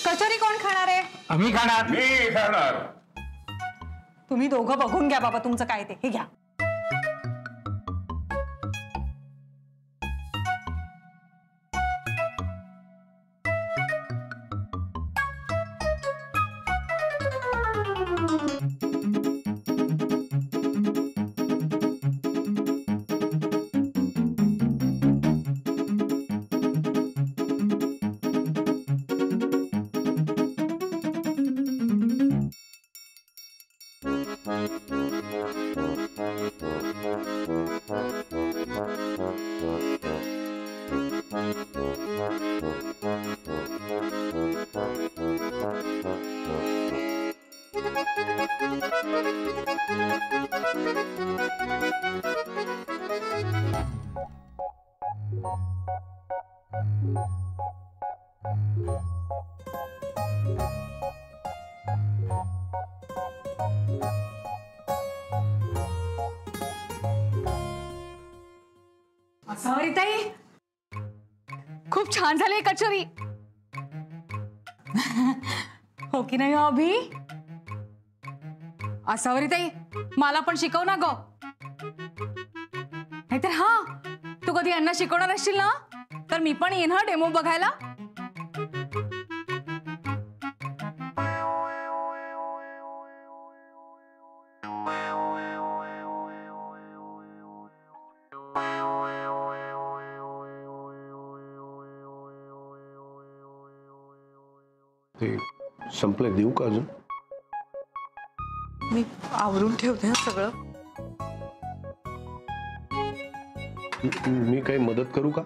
कचोरी कोण खाणार आहे? आम्ही खाणार. मी खाणार. तुम्ही दोघं बघून घ्या बाबा तुमचं काय ते. हे घ्या. सॉरीताई, खूप छान झाली कचोरी. हो की नाही अभि? असावरीताई, मला पण शिकव ना ग. नाहीतर हा, तू कधी यांना शिकवणार असशील ना तर मी पण येईन हा डेमो बघायला. ते संपले, देऊ का अजून? मी आवरून ठेवते ना सगळं. मी काही मदत करू का?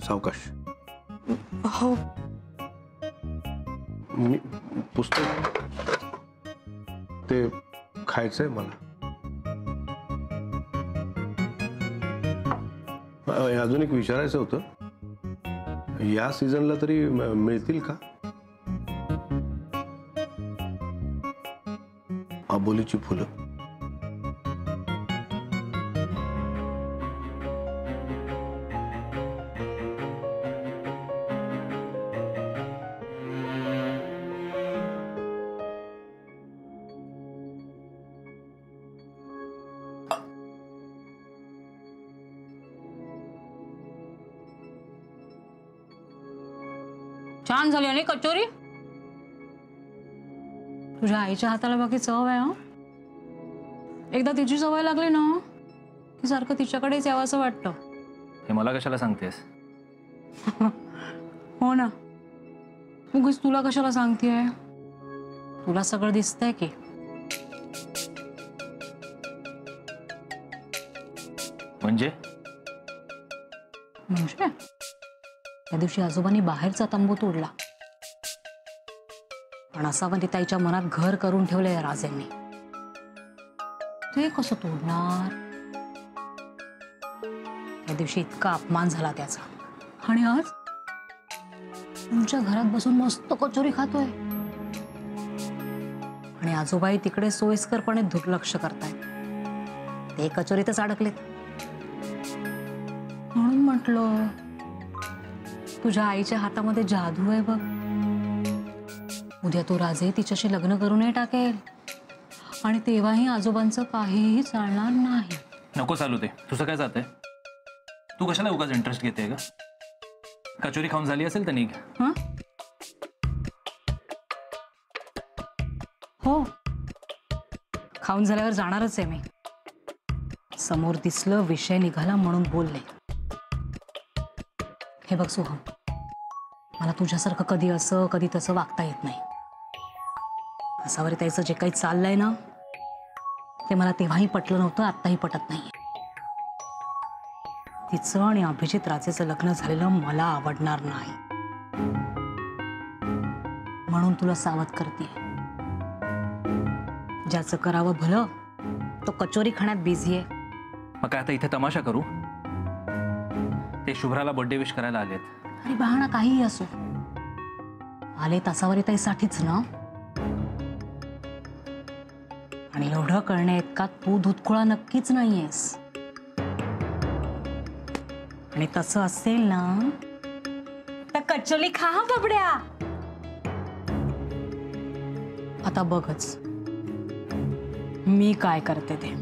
सावकाश. हो. मी पुस्तक ते खायचंय मला. अजून एक विचारायचं होतं, या सीझनला तरी मिळतील का आबोलीची फुलं? छान झाली आणि कचोरी. तुझ्या आईच्या हाताला बाकी चव आहे. हा, एकदा तिची सवय लागली ना की सारखं तिच्याकडेच यावंसं वाटतं. हे मला कशाला सांगतेस? हो ना, उगीच तुला कशाला सांगतेय? तुला सगळं दिसतंय की. म्हणजे त्या दिवशी आजोबांनी बाहेरचा तंबू तोडला, पण असावं ताईच्या मनात घर करून ठेवलंय या राजेंनी. ते कसं तोडणार? त्या दिवशी इतका अपमान झाला त्याचा, आणि आज तुमच्या घरात बसून मस्त कचोरी खातोय. आणि आजोबाई तिकडे सोयीस्करपणे दुर्लक्ष करतायत. ते कचोरीतच अडकलेत. म्हणून म्हटलं, तुझ्या आईच्या हातामध्ये जादू आहे बघ. उद्या तो राजे तिच्याशी लग्न करूनही टाकेल आणि तेव्हाही आजोबांचं काहीही चालणार नाही. नको चालू ते. तुझं काय जातंय? तू कशाला उगाच इंटरेस्ट घेते का? कचोरी खाऊन झाली असेल तर निघ. हां, हो, खाऊन झाल्यावर जाणारच आहे मी. समोर दिसलं, विषय निघाला म्हणून बोलले. हे बघ सोहम, मला तुझ्यासारखं कधी असं कधी तसं वागता येत नाही. असावरी त्याचं जे काही चाललंय ना ते मला तेव्हाही पटलं नव्हतं, आत्ताही पटत नाही. तिचं आणि अभिजित राजेचं लग्न झालेलं मला आवडणार नाही, म्हणून तुला सावध करते. ज्याचं करावं भलं तो कचोरी खाण्यात बिझी आहे. मग काय आता इथे तमाशा करू? ते शुभ्राला बर्थडे विश करायला आलेत. अरे बहाणा काहीही असो, आले तासावरी ताईसाठीच ना. आणि एवढं करण्या इतका तू धुतखोळा नक्कीच नाहीयेस. आणि तसं असेल ना तर कचोली खा हा बबड्या. आता बघच मी काय करते ते.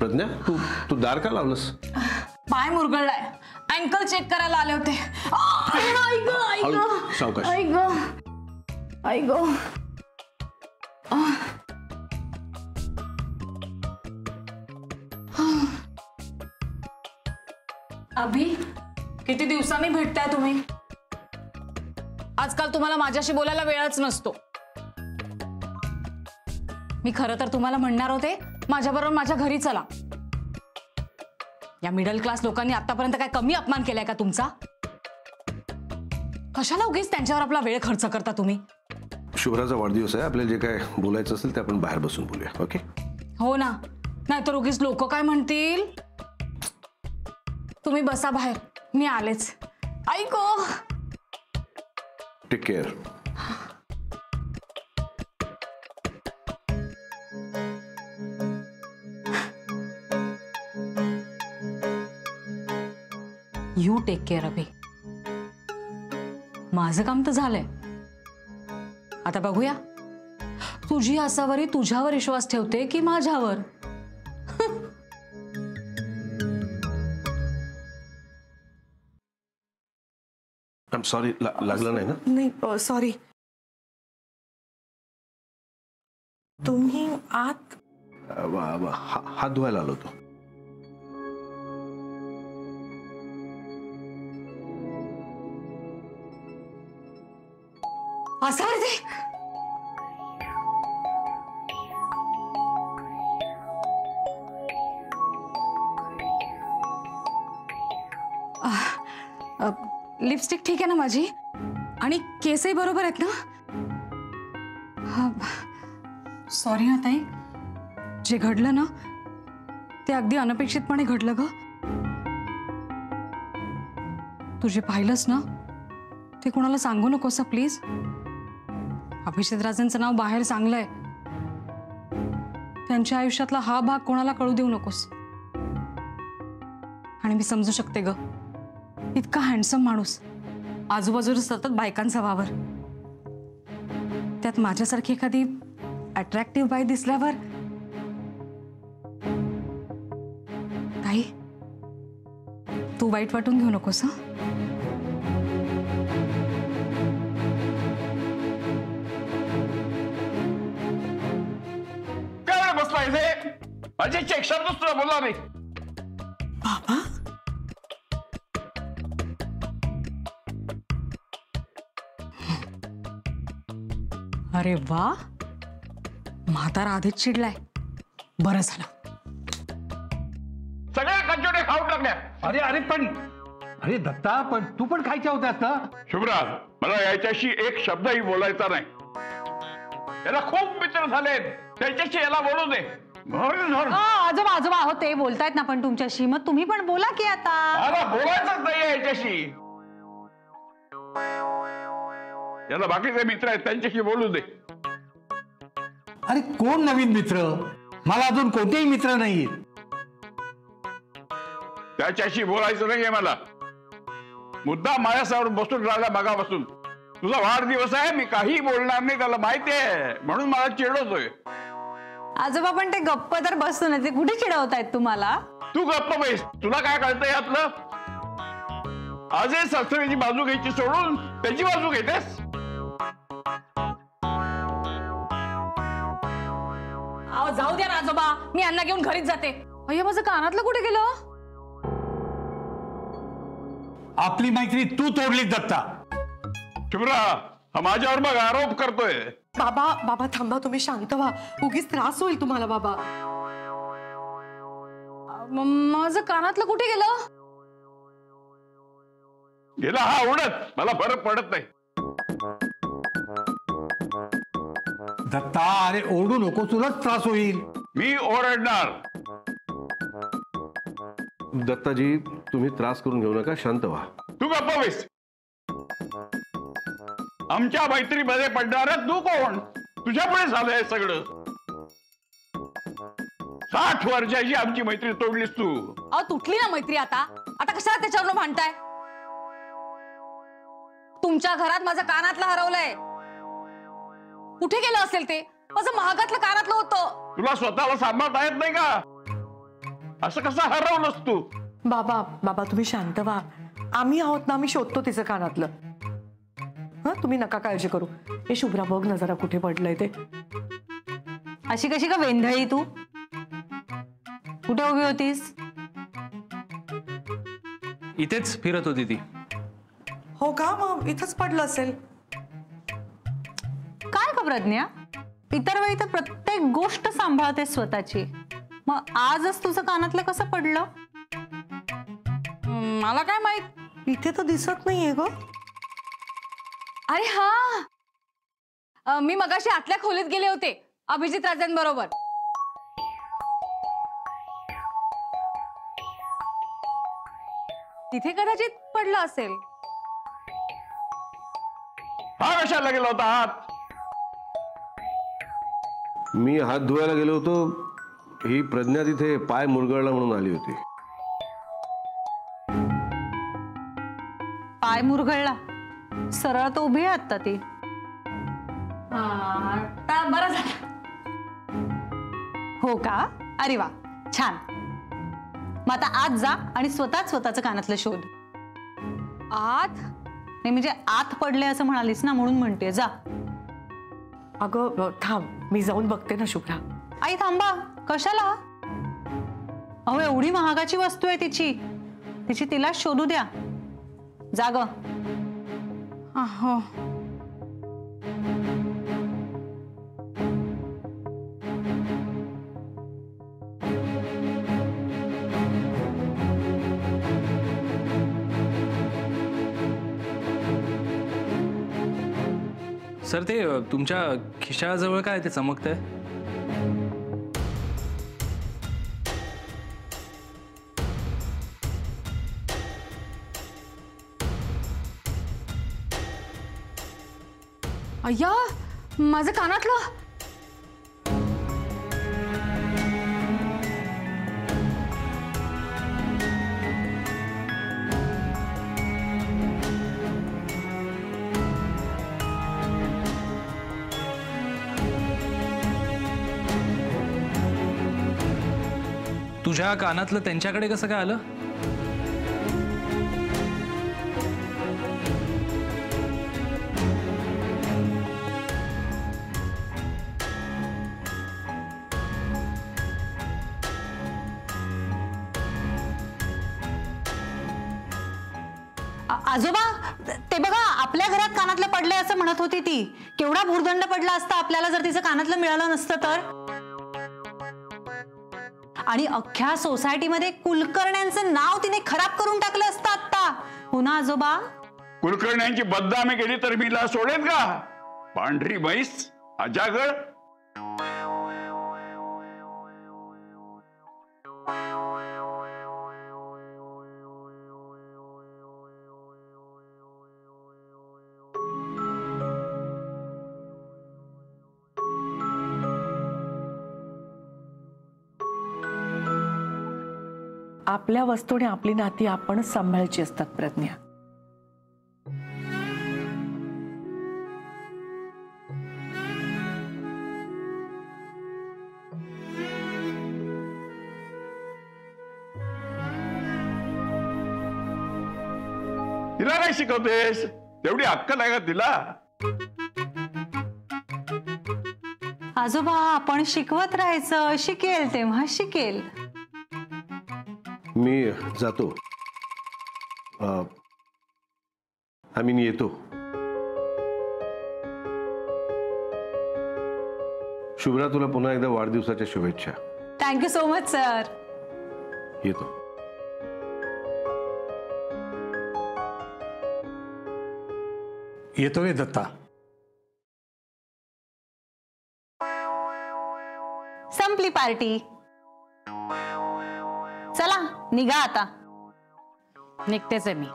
प्रज्ञा, तू दार का लावलंस? पाय मुरगळलाय. अँकल चेक करायला आले होते. आई ग, आई ग, हळू, सावकाश. आई ग, आई ग. अभि, किती दिवसांनी भेटताय तुम्ही. आजकाल तुम्हाला माझ्याशी बोलायला वेळच नसतो. मी खरं तर तुम्हाला म्हणणार होते माझ्याबरोबर माझ्या घरी चला. या मिडल क्लास लोकांनी आतापर्यंत काय कमी अपमान केलाय का तुमचा. कशाला उगीच त्यांच्यावर आपला वेळ खर्च करता तुम्ही. शुभ्राचा वाढदिवस आहे, आपल्याला जे काय बोलायचं असेल ते आपण बाहेर बसून बोलूया. ओके? हो ना, नाहीतर उगीच लोक काय म्हणतील. तुम्ही बसा बाहेर, मी आलेच. ऐको. Take care. You take care Abhi. माझं काम तर झालंय. आता बघूया तुझी आसावरी तुझ्यावर विश्वास ठेवते की माझ्यावर. आय सॉरी, लागलं नाही ना? नाही, सॉरी. तुम्ही आत. हात धुवायला आलो होतो. आसावरी. लिपस्टिक ठीक आहे ना माझी. आणि केसही बरोबर आहेत ना. सॉरी हा ताई, जे घडलं ना ते अगदी अनपेक्षितपणे घडलं ग. तुझे पाहिलंस ना ते कोणाला सांगू नकोस प्लीज. अभिषेक राजेंचं नाव बाहेर चांगलंय. त्यांच्या आयुष्यातला हा भाग कोणाला कळू देऊ नकोस. आणि मी समजू शकते ग, इतका हँडसम माणूस, आजूबाजूला सतत बायकांचा वावर, त्यात माझ्यासारखी एखादी अट्रॅक्टिव्ह बाई दिसल्यावर. ताई, तू वाईट वाटून घेऊ नकोस. माझे चेक शब्दच तुला बोलला नाही. बाबा, अरे वा, म्हातारा आधीच चिडलाय. बरं झालं. सगळ्या कचोटे खाऊन टाकल्या. अरे अरे पण अरे दत्ता, पण तू पण खायच्या होत्यास ना. शुभ्रा, मला याच्याशी एक शब्दही बोलायचा नाही. याला खूप मित्र झालेत, त्याच्याशी याला बोलू दे. आजोबा आजोबा आहो, ते बोलतायत ना पण तुमच्याशी, मग तुम्ही पण बोला की आता. मला बोलायचंच नाही याच्याशी. याला बाकीचे मित्र आहेत त्यांच्याशी बोलू दे. अरे कोण नवीन मित्र? मला अजून कोणतेही मित्र नाहीत. त्याच्याशी बोलायचं नाहीये मला. मुद्दा माझ्यासमोर बसून राहिला मागापासून. तुझा वाढदिवस आहे, मी काही बोलणार नाही, त्याला माहिती आहे, म्हणून मला चिडवतोय. आजोबा पण ते गप्प तर बसतो ना, ते कुठे चिडवतायत तुम्हाला? तू गप्प बैस, तुला काय कळतं यातलं? आजही सासऱ्याची बाजू घ्यायची सोडून त्याची बाजू घेतेस. जाऊ द्या ना आजोबा, मी यांना घेऊन घरीच जाते. अय्या, माझं कानातलं कुठे गेलं? आपली मैत्री तू तोडली दत्ता. शुभ्रा, हा माझ्यावर मग आरोप करतोय. बाबा बाबा थांबा, तुम्ही शांत व्हा. उगीच त्रास होईल तुम्हाला बाबा. माझं कानातलं कुठे गेलं? गेला हा उडत, मला फरक पडत नाही. दत्ता, अरे ओरडू नको, तुलाच त्रास होईल. मी ओरडणार. दत्ताजी, तुम्ही त्रास करून घेऊ नका, शांत व्हा. तू गप्प बस. आमच्या मैत्रीमध्ये पडणार तू कोण? तुझ्यामुळे झालंय सगळं. 60 वर्षाची आमची मैत्री तोडलीस तू. अहो तुटली ना मैत्री आता. आता कशाला त्याच्यावर भांडताय? तुमच्या घरात माझं कानातलं हरवलंय. कुठे गेलं असेल ते? माझं महागातलं कानातलं होतं. तुला स्वतःला सांभाळता येत नाही का? असं कसं हरवलंस तू? बाबा बाबा तुम्ही शांत व्हा. आम्ही आहोत ना, आम्ही शोधतो तिचं कानातलं. हा, तुम्ही नका काळजी करू. हे शुभ्रा, बघ ना जरा कुठे पडलंय ते. अशी कशी का वेंधळी तू? कुठे उभी होतीस? इथेच फिरत होती ती. हो का? मग इथंच पडलं असेल. काय का प्रज्ञा, इतर वेळी तर प्रत्येक गोष्ट सांभाळते स्वतःची. मग आजच तुझं कानातलं कसं पडलं? मला काय माहित. इथे तर दिसत नाहीये ग. अरे हा, मी मगाशी आतल्या खोलीत गेले होते अभिजित राजांबरोबर. तिथे कदाचित पडलं असेल. हा कशाला गेला होता हात? मी हात धुवायला गेलो होतो. ही प्रज्ञा तिथे पाय मुरगळला म्हणून आली होती. पाय मुरगळला? सरळ तर उभी आहे आता ती. आता बरं झालं. हो का? अरे वा, छान. मग आता आज जा आणि स्वतःचं कानातलं शोध. आत? नाही म्हणजे आत पडले असं म्हणालीस ना, म्हणून म्हणते जा. अगं थांब, मी जाऊन बघते ना शुभ्रा. आई थांबा, कशाला? अहो एवढी महागाची वस्तू आहे तिची तिला शोधू द्या. जा ग. हो. सर, ते तुमच्या खिशाजवळ काय ते चमकतंय? अय्या, माझं कानातलं. तुझ्या कानातलं त्यांच्याकडे कसं काय आलं? आजोबा, ते बघा आपल्या घरात कानातलं पडलंय असं म्हणत होती ती. केवढा भूर्दंड पडला असता आपल्याला जर तिचं कानातलं मिळालं नसतं तर. आणि अख्ख्या सोसायटीमध्ये कुलकर्ण्यांचं नाव तिने खराब करून टाकलं असतं आता. हो ना आजोबा? कुलकर्ण्यांची बदनामी केली तर मी ला सोडेन का? पांढरी म्हैस, अजागळ. आपल्या वस्तूने आपली नाती आपणच सांभाळायची असतात प्रज्ञा. तिला काय शिकवतेस? तेवढी अक्कल आहे का तिला? आजोबा, आपण शिकवत राहायचं. शिकेल तेव्हा शिकेल. मी जातो. आम्ही मी येतो. शुभ्रा, तुला पुन्हा एकदा वाढदिवसाच्या शुभेच्छा. Thank you so much sir. येतो. येतो रे दत्ता. संपली पार्टी. चला निघा आता. निघतेच आहे मी.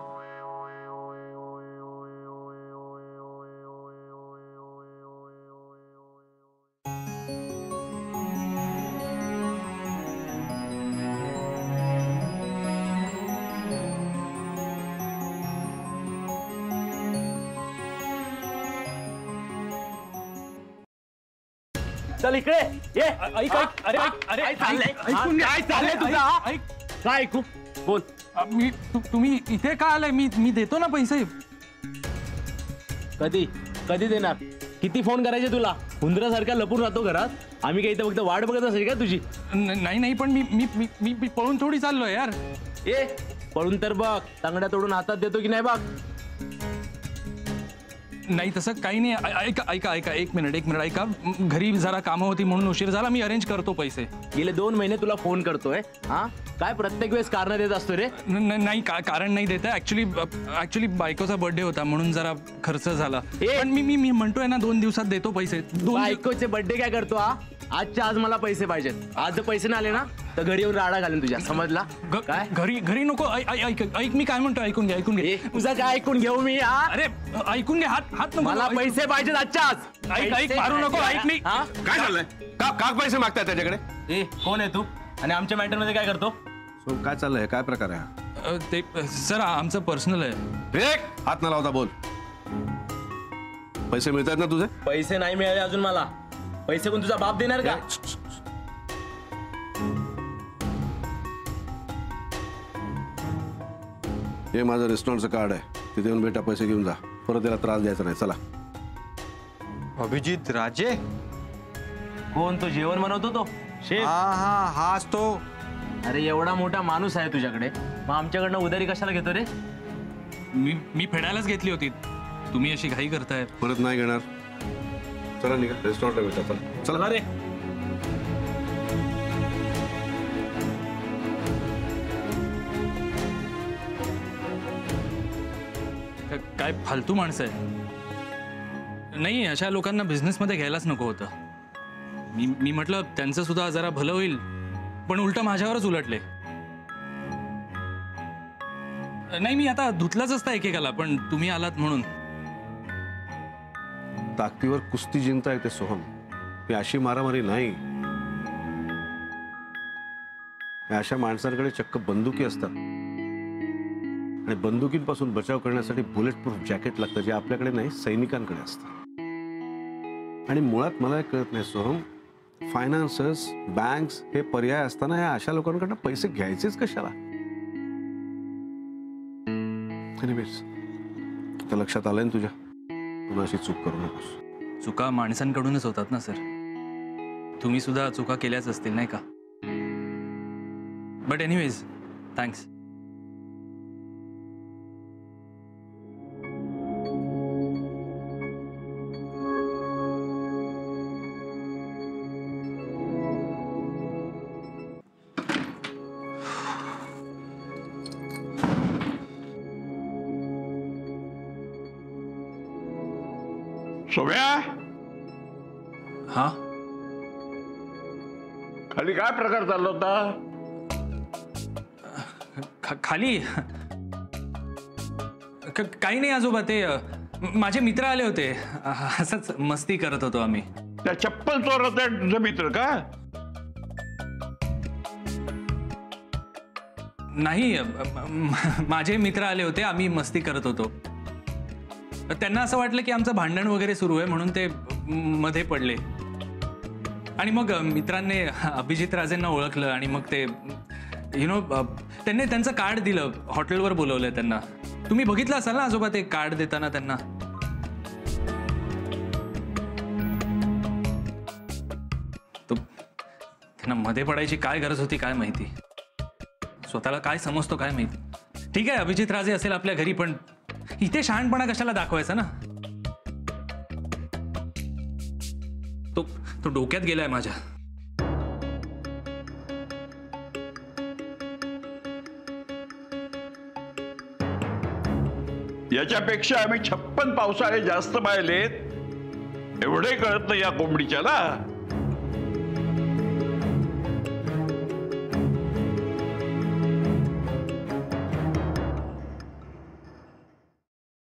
चल इकडे ये. ऐक ऐक. अरे अरे चाललंय. काय चाललंय तुझं? हा? काय ऐकू? बोल. तुम्ही इथे का आलाय? मी देतो ना पैसे. कधी कधी देणार? किती फोन करायचे तुला? हुंदरासारखा लपून राहतो घरात. आम्ही काही इथं फक्त वाट बघत असेल का तुझी? नाही पण मी पळून थोडी चाललोय यार. ए पळून तर बघ. तांगड्या तोडून हातात देतो की नाही बघ. नाही तसं काही नाही. ऐका एक मिनिट ऐका. घरी जरा कामं होती म्हणून उशीर झाला. मी अरेंज करतो पैसे. गेले 2 महिने तुला फोन करतोय. हा काय प्रत्येक वेळेस कारण देत असतो रे? नाही कारण नाही देत. ऍक्च्युली बायकोचा बर्थडे होता म्हणून जरा खर्च झाला. ए! पण मी म्हणतोय ना 2 दिवसात देतो पैसे. बायकोचे बर्थडे काय करतो हा? आजच्या आज मला पैसे पाहिजेत. आज जर पैसे नाही आले ना तर घरी येऊन राडा घालेन तुझ्या. समजला? काय घरी नको. ऐक मी काय म्हणतो. ऐकून घे. ए, तुझं काय ऐकून घेऊ मी? हा अरे ऐकून घे. हात नको. मला पैसे पाहिजेत आजच्या आज. ऐक मारू नको. ऐक मी. हा काय झालंय? का पैसे मागताय त्याच्याकडे? ए कोण आहे तू आणि आमच्या मॅटर मध्ये काय करतो? सो काय चाललंय? काय प्रकार आहे? ते सर आमचं पर्सनल आहे. हात न लावता बोल. पैसे मिळतात ना तुझे? पैसे नाही मिळाले अजून मला. पैसे कोण तुझा बाप देणार का? हे माझं रेस्टॉरंटचं कार्ड आहे. तिथे येऊन बेटा पैसे घेऊन जा. परत त्याला त्रास द्यायचा नाही. चला. अभिजित राजे. कोण तो? जेवण बनवतो तो शेफ? हाच तो. अरे एवढा मोठा माणूस आहे तुझ्याकडे, मग आमच्याकडनं उधारी कशाला घेतो रे? मी फेडायलाच घेतली होती. तुम्ही अशी घाई करताय. परत नाही घेणार. चला निघा. रेस्टॉरंटला भेटा. चला चला रे. काय फालतू माणसं आहे. नाही अशा लोकांना बिझनेसमध्ये घ्यायलाच नको होतं. मी म्हटलं त्यांचं सुद्धा जरा भलं होईल, पण उलट माझ्यावरच उलटले. नाही मी आता धुतलाच असता एकेकाला, पण तुम्ही आलात म्हणून. ताकदीवर कुस्ती जिंकता येते सोहम. ही अशी मारामारी नाही. अशा माणसांकडे चक्क बंदुकी असतात आणि बंदुकींपासून बचाव करण्यासाठी बुलेट प्रूफ जॅकेट लागतं, जे आपल्याकडे नाही सैनिकांकडे असतं. आणि मुळात मला कळत नाही सोहम, फायनान्सर्स, बँक्स हे पर्याय असताना या अशा लोकांकडनं पैसे घ्यायचेच कशाला? एनिवेज, आता लक्षात आलंय ना तुझ्या, पुन्हा अशी चूक करू नकोस. चुका माणसांकडूनच होतात ना सर. तुम्ही सुद्धा चुका केल्याच असतील नाही का? But anyways, thanks. सोम्या, हा खाली काय प्रकार चालला होता? खाली काही नाही आजोबा. ते माझे मित्र आले होते. असंच मस्ती करत होतो आम्ही. त्या चप्पल चोरत आहे तुझा मित्र का? नाही, माझे मित्र आले होते. आम्ही मस्ती करत होतो. त्यांना असं वाटलं की आमचं भांडण वगैरे सुरू आहे म्हणून ते मध्ये पडले. आणि मग मित्रांनी अभिजित राजेंना ओळखलं आणि मग ते त्यांनी त्यांचं कार्ड दिलं. हॉटेलवर बोलवलंय त्यांना. तुम्ही बघितलं असाल ना आजोबा ते कार्ड देताना त्यांना. त्यांना मध्ये पडायची काय गरज होती काय माहिती. स्वतःला काय समजतो काय माहिती. ठीक आहे अभिजित राजे असेल आपल्या घरी, पण इथे शहाणपणा कशाला दाखवायचा ना? तो डोक्यात गेलाय माझ्या. याच्यापेक्षा आम्ही 56 पावसाळे जास्त पाहिलेत. एवढे कळत नाही या कोंबडीच्याला.